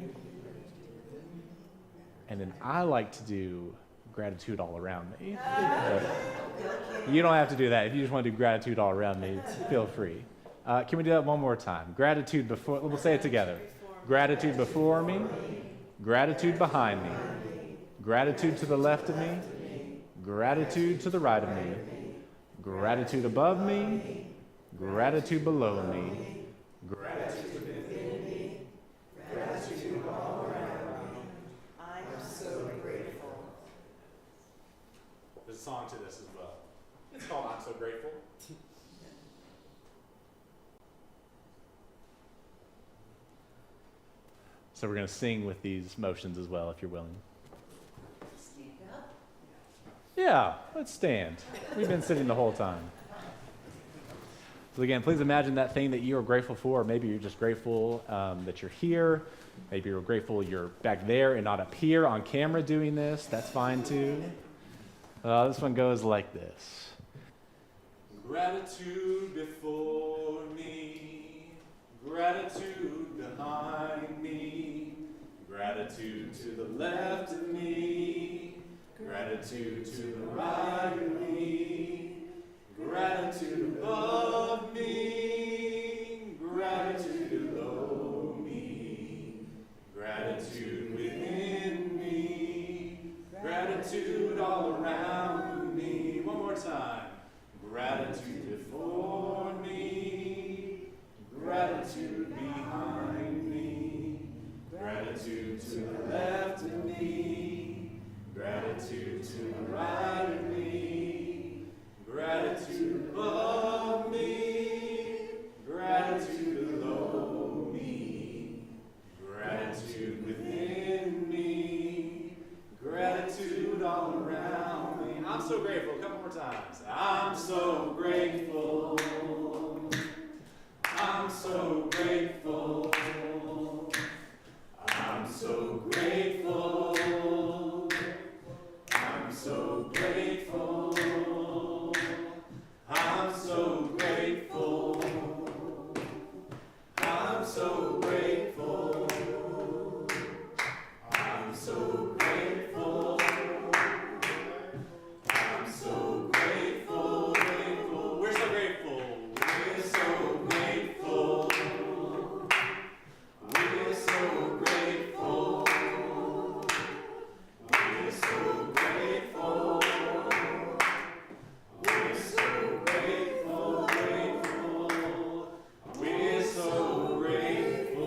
and then I like to do gratitude all around me. You don't have to do that. If you just want to do gratitude all around me, feel free. Can we do that one more time? Gratitude before, we'll say it together. Gratitude before me, gratitude behind me, gratitude to the left of me, gratitude to the right of me, gratitude above me, gratitude below me, gratitude within me, gratitude all around me. I'm so grateful. song to this as well. It's called I'm So Grateful. So we're going to sing with these motions as well, if you're willing. Stand up. Yeah, let's stand. We've been sitting the whole time. So again, please imagine that thing that you are grateful for. Maybe you're just grateful that you're here. Maybe you're grateful you're back there and not up here on camera doing this. That's fine too. This one goes like this. Gratitude before me, gratitude behind me, gratitude to the left of me, gratitude to the right of me, gratitude above me, gratitude below me, gratitude within me, gratitude all around me. One more time. Gratitude before me, gratitude behind me, gratitude to the left of me, gratitude to the right of me, gratitude above me, gratitude below me, gratitude within me, gratitude all around me. I'm so grateful. A couple more times. I'm so grateful. I'm so grateful. I'm so grateful. I'm so grateful. I'm so grateful. I'm so grateful. I'm so grateful. I'm so grateful, grateful. We're so grateful. We're so grateful. We're so grateful. We're so grateful. We're so grateful, grateful. We're so grateful.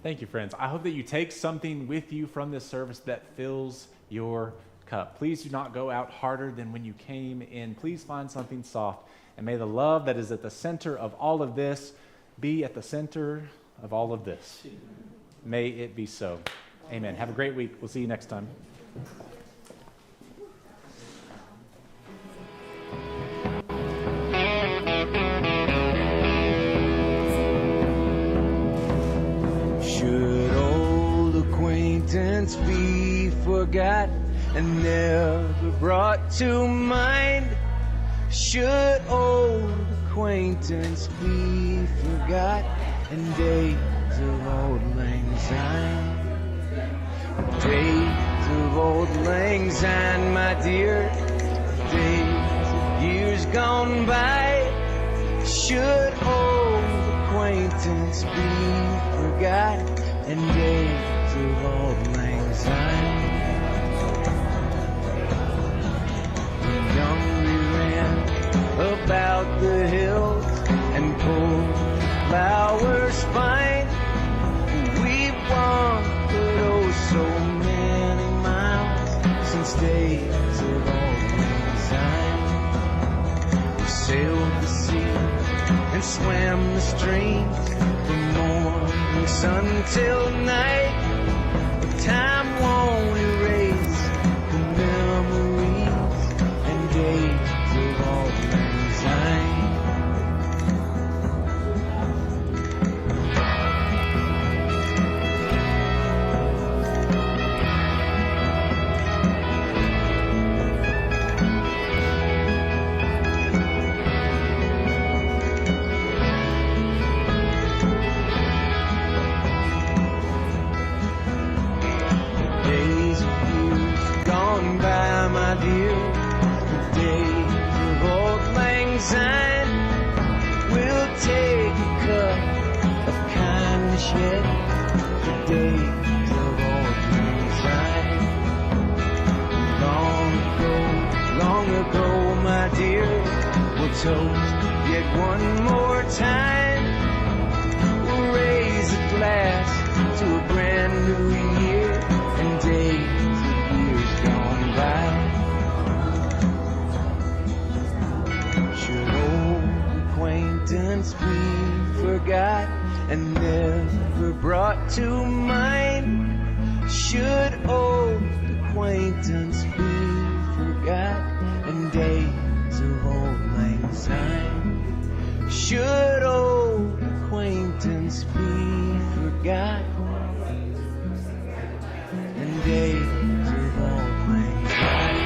Thank you, friends. I hope that you take something with you from this service that fills your cup. Please do not go out harder than when you came in. Please find something soft. And may the love that is at the center of all of this be at the center of all of this. May it be so. Amen. Have a great week. We'll see you next time. Should old acquaintance be forgot and never brought to mind? Should old acquaintance be forgot and days of old lang syne? Days of old lang syne, my dear, days of years gone by. Should old acquaintance be forgot and days of old lang syne? When young we ran about the hills and pulled flowers fine, we wandered oh so many miles since days of old lang syne. We sailed the sea and swam the streams from morning sun till night. But time won't erase the memories and days of old lang syne. Days of years gone by, my dear, the days of old lang syne. We'll take a cup of kindness yet, the days of old lang syne. Long ago, my dear, we'll toast yet one more time. We'll raise a glass to a brand new year and and never brought to mind. Should old acquaintance be forgot and days of old lang syne? Should old acquaintance be forgot and days of old lang syne?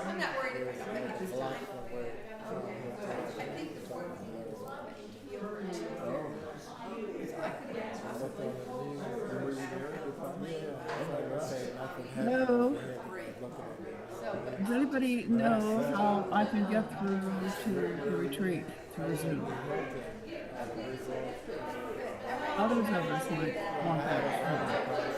I'm not worried if I don't make it this time. I think the board Hello. Does anybody know how I can get through to the retreat through Zoom? Others of us might want that.